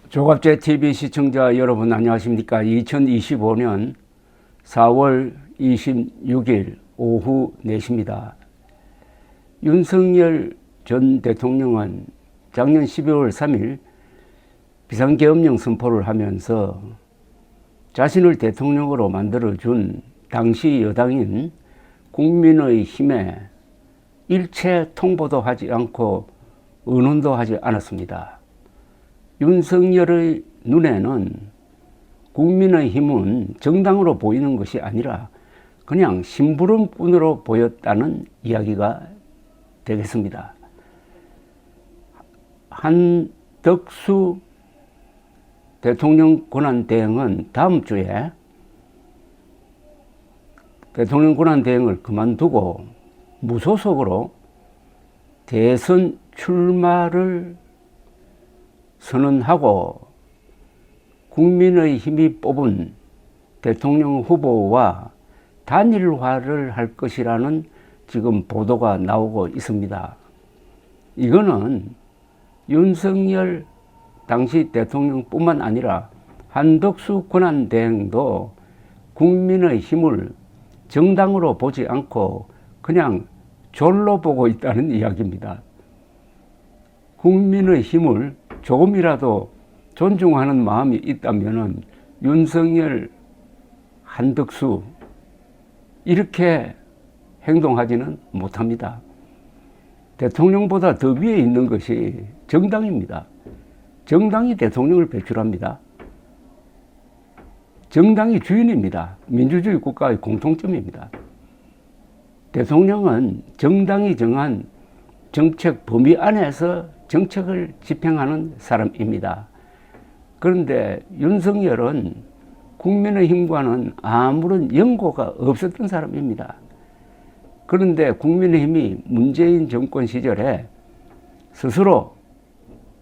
조갑제 TV 시청자 여러분 안녕하십니까? 2025년 4월 26일 오후 4시입니다. 윤석열 전 대통령은 작년 12월 3일 비상계엄령 선포를 하면서 자신을 대통령으로 만들어준 당시 여당인 국민의힘에 일체 통보도 하지 않고 의논도 하지 않았습니다. 윤석열의 눈에는 국민의힘은 정당으로 보이는 것이 아니라 그냥 심부름꾼으로 보였다는 이야기가 되겠습니다. 한덕수 대통령 권한대행은 다음 주에 대통령 권한대행을 그만두고 무소속으로 대선 출마를 선언하고 국민의힘이 뽑은 대통령 후보와 단일화를 할 것이라는 지금 보도가 나오고 있습니다. 이거는 윤석열 당시 대통령뿐만 아니라 한덕수 권한대행도 국민의힘을 정당으로 보지 않고 그냥 졸로 보고 있다는 이야기입니다. 국민의힘을 조금이라도 존중하는 마음이 있다면 윤석열, 한덕수 이렇게 행동하지는 못합니다. 대통령보다 더 위에 있는 것이 정당입니다. 정당이 대통령을 배출합니다. 정당이 주인입니다. 민주주의 국가의 공통점입니다. 대통령은 정당이 정한 정책 범위 안에서 정책을 집행하는 사람입니다. 그런데 윤석열은 국민의힘과는 아무런 연고가 없었던 사람입니다. 그런데 국민의힘이 문재인 정권 시절에 스스로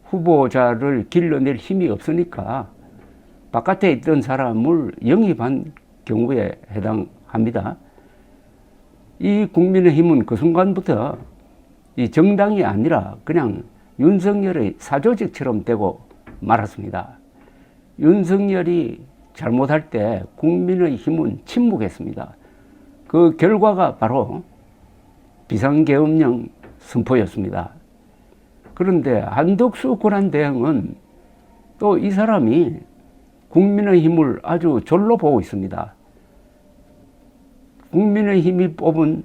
후보자를 길러낼 힘이 없으니까 바깥에 있던 사람을 영입한 경우에 해당합니다. 이 국민의힘은 그 순간부터 이 정당이 아니라 그냥 윤석열의 사조직처럼 되고 말았습니다. 윤석열이 잘못할 때 국민의힘은 침묵했습니다. 그 결과가 바로 비상계엄령 선포였습니다. 그런데 한덕수 권한대행은 또 이 사람이 국민의힘을 아주 졸로 보고 있습니다. 국민의힘이 뽑은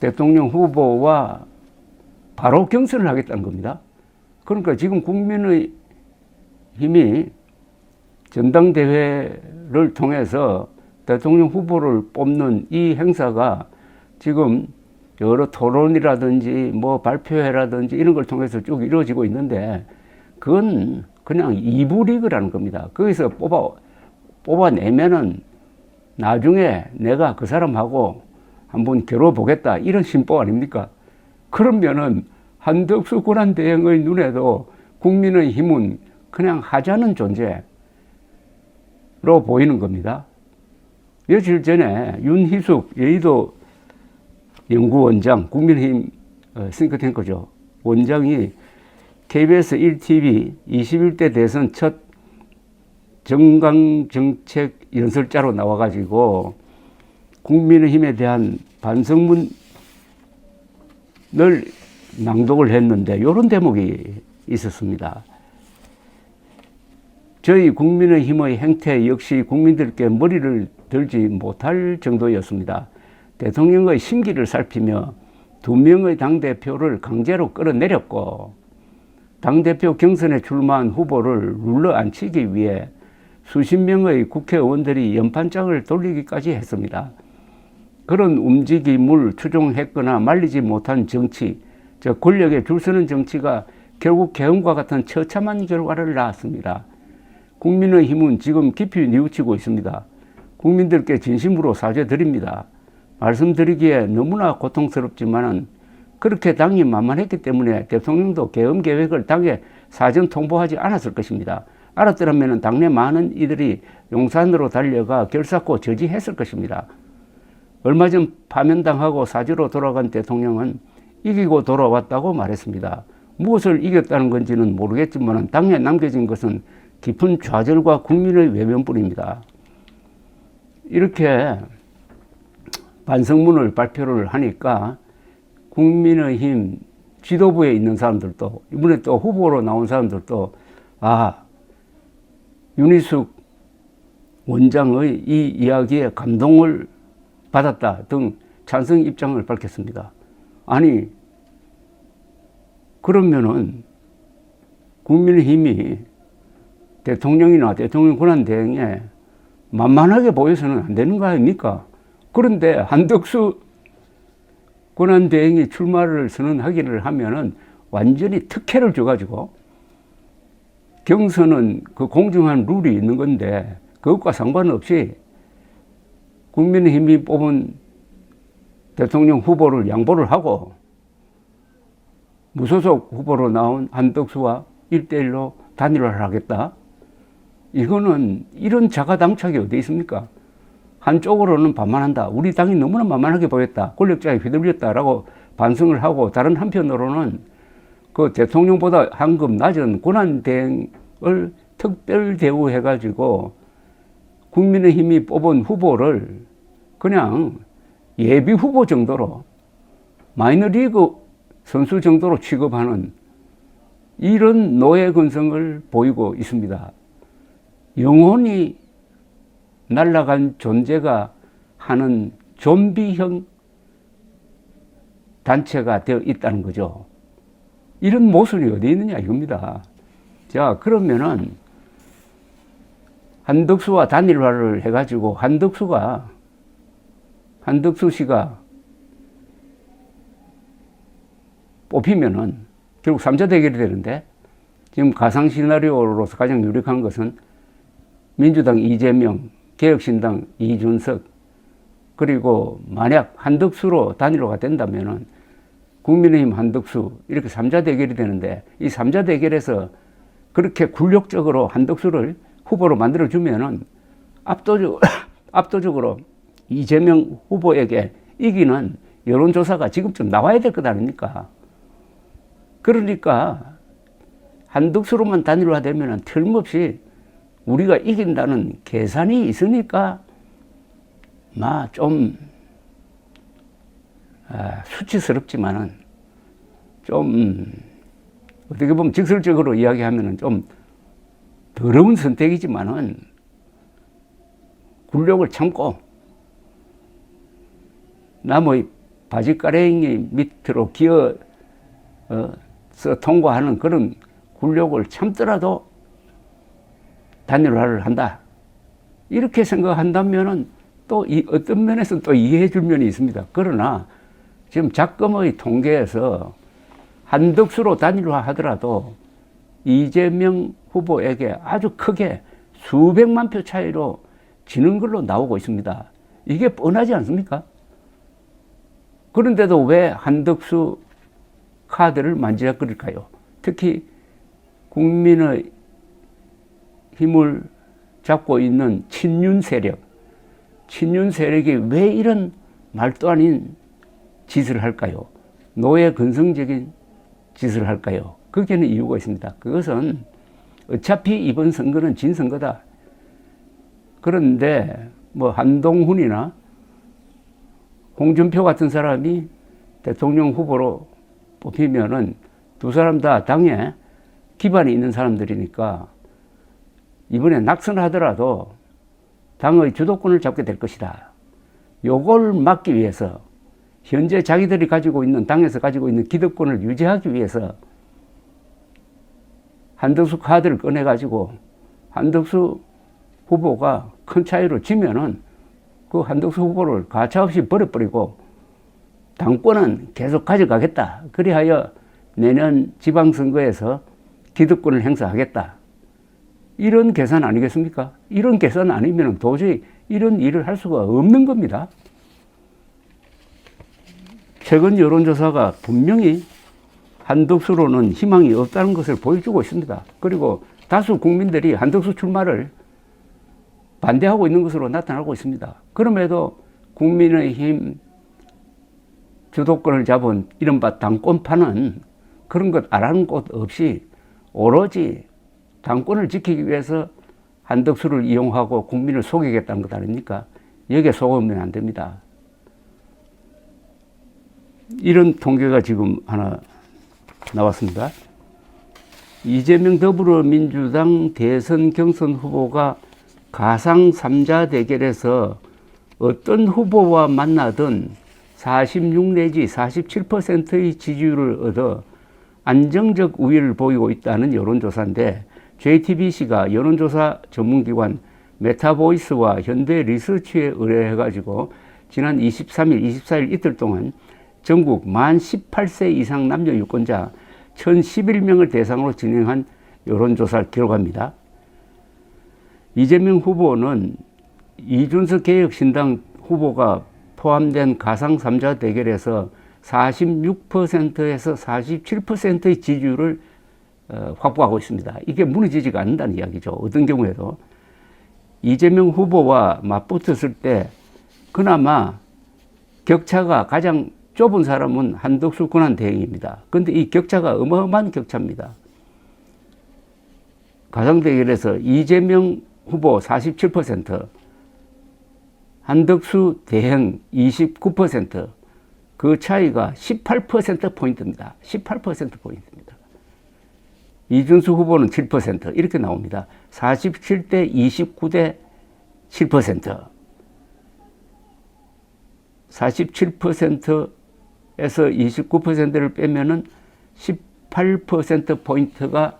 대통령 후보와 바로 경선을 하겠다는 겁니다. 그러니까 지금 국민의힘이 전당대회를 통해서 대통령 후보를 뽑는 이 행사가 지금 여러 토론이라든지 뭐 발표회라든지 이런 걸 통해서 쭉 이루어지고 있는데 그건 그냥 2부 리그라는 겁니다. 거기서 뽑아내면은 나중에 내가 그 사람하고 한번 겨뤄보겠다 이런 심보 아닙니까? 그러면은 한덕수 권한대행의 눈에도 국민의힘은 그냥 하자는 존재로 보이는 겁니다. 며칠 전에 윤희숙 여의도 연구원장, 국민의힘 싱크탱크죠. 원장이 KBS 1TV 21대 대선 첫 정강정책 연설자로 나와가지고 국민의힘에 대한 반성문을 낭독을 했는데 이런 대목이 있었습니다. 저희 국민의힘의 행태 역시 국민들께 머리를 들지 못할 정도였습니다. 대통령의 심기를 살피며 2명의 당대표를 강제로 끌어내렸고 당대표 경선에 출마한 후보를 눌러앉히기 위해 수십 명의 국회의원들이 연판장을 돌리기까지 했습니다. 그런 움직임을 추종했거나 말리지 못한 정치, 즉 권력에 줄 서는 정치가 결국 계엄과 같은 처참한 결과를 낳았습니다. 국민의힘은 지금 깊이 뉘우치고 있습니다. 국민들께 진심으로 사죄드립니다. 말씀드리기에 너무나 고통스럽지만은 그렇게 당이 만만했기 때문에 대통령도 계엄 계획을 당에 사전 통보하지 않았을 것입니다. 알았더라면 당내 많은 이들이 용산으로 달려가 결사코 저지했을 것입니다. 얼마 전 파면당하고 사주로 돌아간 대통령은 이기고 돌아왔다고 말했습니다. 무엇을 이겼다는 건지는 모르겠지만 당에 남겨진 것은 깊은 좌절과 국민의 외면뿐입니다. 이렇게 반성문을 발표를 하니까 국민의힘 지도부에 있는 사람들도, 이번에 또 후보로 나온 사람들도 윤희숙 원장의 이 이야기에 감동을 받았다 등 찬성 입장을 밝혔습니다. 아니, 그러면은 국민의힘이 대통령이나 대통령 권한대행에 만만하게 보여서는 안 되는 거 아닙니까? 그런데 한덕수 권한대행이 출마를 선언하기를 하면은 완전히 특혜를 줘가지고, 경선은 그 공정한 룰이 있는 건데 그것과 상관없이 국민의힘이 뽑은 대통령 후보를 양보를 하고 무소속 후보로 나온 한덕수와 1대1로 단일화를 하겠다. 이거는 이런 자가당착이 어디 있습니까? 한쪽으로는 반만한다. 우리 당이 너무나 만만하게 보였다. 권력자에 휘둘렸다라고 반성을 하고, 다른 한편으로는 그 대통령보다 한급 낮은 권한대행을 특별 대우해가지고 국민의힘이 뽑은 후보를 그냥 예비 후보 정도로, 마이너리그 선수 정도로 취급하는 이런 노예 근성을 보이고 있습니다. 영혼이 날아간 존재가 하는 좀비형 단체가 되어 있다는 거죠. 이런 모순이 어디 있느냐 이겁니다. 자, 그러면은 한덕수와 단일화를 해가지고 한덕수 씨가 뽑히면은 결국 3자 대결이 되는데, 지금 가상 시나리오로서 가장 유력한 것은 민주당 이재명, 개혁신당 이준석, 그리고 만약 한덕수로 단일화가 된다면은 국민의힘 한덕수, 이렇게 3자 대결이 되는데, 이 3자 대결에서 그렇게 굴욕적으로 한덕수를 후보로 만들어주면은 압도적으로 이재명 후보에게 이기는 여론조사가 지금쯤 나와야 될 것 아닙니까? 그러니까 한덕수로만 단일화되면은 틀림없이 우리가 이긴다는 계산이 있으니까 좀 수치스럽지만은, 좀 어떻게 보면 직설적으로 이야기하면은 좀 더러운 선택이지만은 굴욕을 참고 남의 바지가랭이 밑으로 기어서 통과하는 그런 굴욕을 참더라도 단일화를 한다. 이렇게 생각한다면은 또 어떤 면에서는 또 이해해 줄 면이 있습니다. 그러나 지금 작금의 통계에서 한덕수로 단일화 하더라도 이재명 후보에게 아주 크게 수백만 표 차이로 지는 걸로 나오고 있습니다. 이게 뻔하지 않습니까? 그런데도 왜 한덕수 카드를 만지작거릴까요? 특히 국민의 힘을 잡고 있는 친윤 세력이 왜 이런 말도 아닌 짓을 할까요? 노예 근성적인 짓을 할까요? 거기에는 이유가 있습니다. 그것은 어차피 이번 선거는 진 선거다. 그런데 한동훈이나 홍준표 같은 사람이 대통령 후보로 뽑히면은 두 사람 다 당에 기반이 있는 사람들이니까 이번에 낙선하더라도 당의 주도권을 잡게 될 것이다. 요걸 막기 위해서, 현재 자기들이 가지고 있는, 당에서 가지고 있는 기득권을 유지하기 위해서 한덕수 카드를 꺼내가지고 한덕수 후보가 큰 차이로 지면은 그 한덕수 후보를 가차없이 버려버리고 당권은 계속 가져가겠다. 그리하여 내년 지방선거에서 기득권을 행사하겠다. 이런 계산 아니겠습니까? 이런 계산 아니면 도저히 이런 일을 할 수가 없는 겁니다. 최근 여론조사가 분명히 한덕수로는 희망이 없다는 것을 보여주고 있습니다. 그리고 다수 국민들이 한덕수 출마를 반대하고 있는 것으로 나타나고 있습니다. 그럼에도 국민의힘 주도권을 잡은 이른바 당권파는 그런 것 알아는 것 없이 오로지 당권을 지키기 위해서 한덕수를 이용하고 국민을 속이겠다는 것 아닙니까? 여기에 속으면 안 됩니다. 이런 통계가 지금 하나 나왔습니다. 이재명 더불어민주당 대선 경선 후보가 가상 3자 대결에서 어떤 후보와 만나든 46 내지 47%의 지지율을 얻어 안정적 우위를 보이고 있다는 여론조사인데, JTBC가 여론조사 전문기관 메타보이스와 현대리서치에 의뢰해가지고 지난 23일, 24일 이틀 동안 전국 만 18세 이상 남녀 유권자 1011명을 대상으로 진행한 여론조사를 기록합니다. 이재명 후보는 이준석 개혁신당 후보가 포함된 가상 3자 대결에서 46%에서 47%의 지지율을 확보하고 있습니다. 이게 무너지지가 않는다는 이야기죠. 어떤 경우에도. 이재명 후보와 맞붙었을 때 그나마 격차가 가장 좁은 사람은 한덕수 권한대행입니다. 그런데 이 격차가 어마어마한 격차입니다. 가상대결에서 이재명 후보 47%, 한덕수 대행 29%, 그 차이가 18%포인트입니다. 18%포인트입니다. 이준수 후보는 7%, 이렇게 나옵니다. 47대 29대 7%. 47%에서 29%를 빼면은 18%포인트가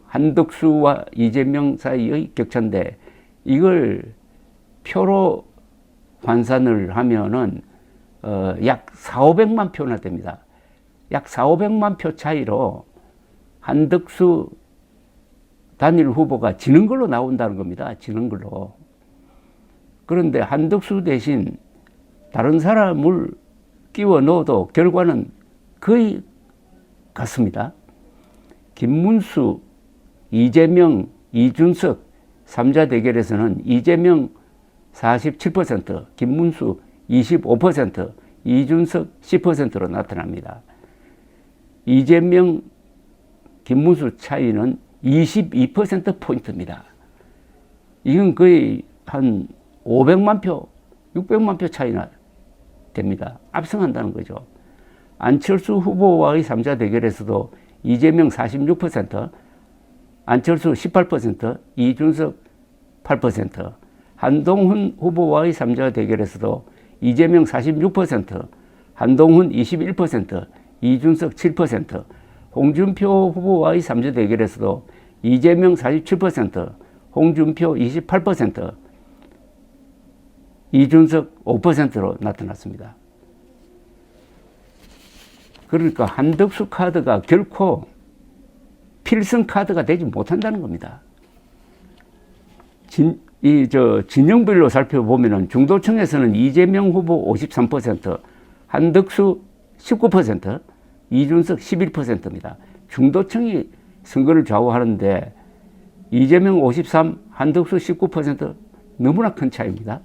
한덕수와 이재명 사이의 격차인데, 이걸 표로 환산을 하면은 약 4,500만 표나 됩니다. 약 4,500만 표 차이로 한덕수 단일 후보가 지는 걸로 나온다는 겁니다. 지는 걸로. 그런데 한덕수 대신 다른 사람을 끼워 넣어도 결과는 거의 같습니다. 김문수, 이재명, 이준석 3자 대결에서는 이재명 47%, 김문수 25%, 이준석 10%로 나타납니다. 이재명, 김문수 차이는 22%포인트입니다. 이건 거의 한 500만 표, 600만 표 차이나 됩니다. 압승한다는 거죠. 안철수 후보와의 3자 대결에서도 이재명 46%, 안철수 18%, 이준석 8%, 한동훈 후보와의 3자 대결에서도 이재명 46%, 한동훈 21%, 이준석 7%, 홍준표 후보와의 3자 대결에서도 이재명 47%, 홍준표 28%, 이준석 5%로 나타났습니다. 그러니까 한덕수 카드가 결코 필승 카드가 되지 못한다는 겁니다. 진영별로 살펴보면은 중도층에서는 이재명 후보 53%, 한덕수 19%, 이준석 11%입니다. 중도층이 선거를 좌우하는데 이재명 53, 한덕수 19% 너무나 큰 차이입니다.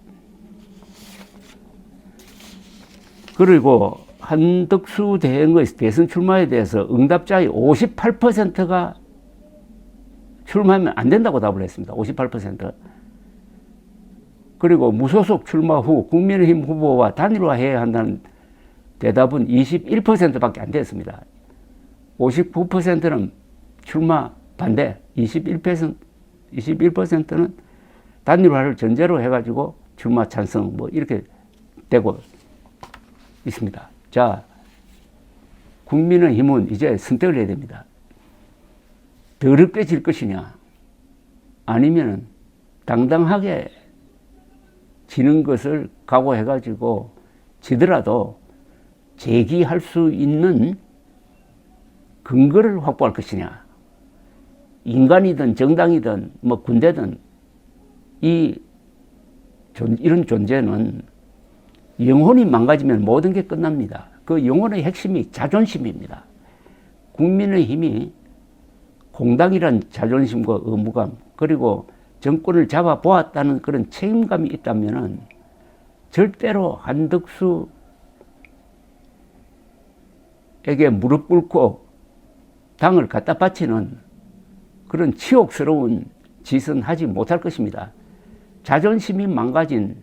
그리고 한덕수 대행의 대선 출마에 대해서 응답자의 58%가 출마하면 안 된다고 답을 했습니다. 58%. 그리고 무소속 출마 후 국민의힘 후보와 단일화해야 한다는 대답은 21%밖에 안 됐습니다. 59%는 출마 반대, 21%는 단일화를 전제로 해가지고 출마 찬성 뭐 이렇게 되고 있습니다. 자, 국민의힘은 이제 선택을 해야 됩니다. 더럽게 질 것이냐, 아니면 당당하게 지는 것을 각오해가지고 지더라도 재기할 수 있는 근거를 확보할 것이냐. 인간이든 정당이든 뭐 군대든 이런 존재는 영혼이 망가지면 모든 게 끝납니다. 그 영혼의 핵심이 자존심입니다. 국민의힘이 공당이란 자존심과 의무감, 그리고 정권을 잡아보았다는 그런 책임감이 있다면은 절대로 한덕수 무릎 꿇고 당을 갖다 바치는 그런 치욕스러운 짓은 하지 못할 것입니다. 자존심이 망가진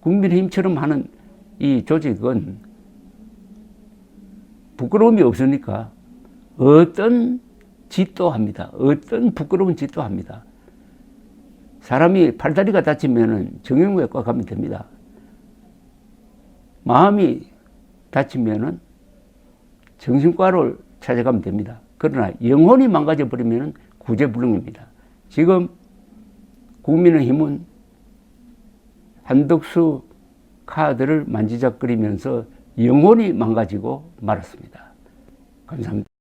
국민의힘처럼 하는 이 조직은 부끄러움이 없으니까 어떤 짓도 합니다. 어떤 부끄러운 짓도 합니다. 사람이 팔다리가 다치면 정형외과 가면 됩니다. 마음이 다치면 정신과를 찾아가면 됩니다. 그러나 영혼이 망가져 버리면 구제불능입니다. 지금 국민의힘은 한덕수 카드를 만지작거리면서 영혼이 망가지고 말았습니다. 감사합니다.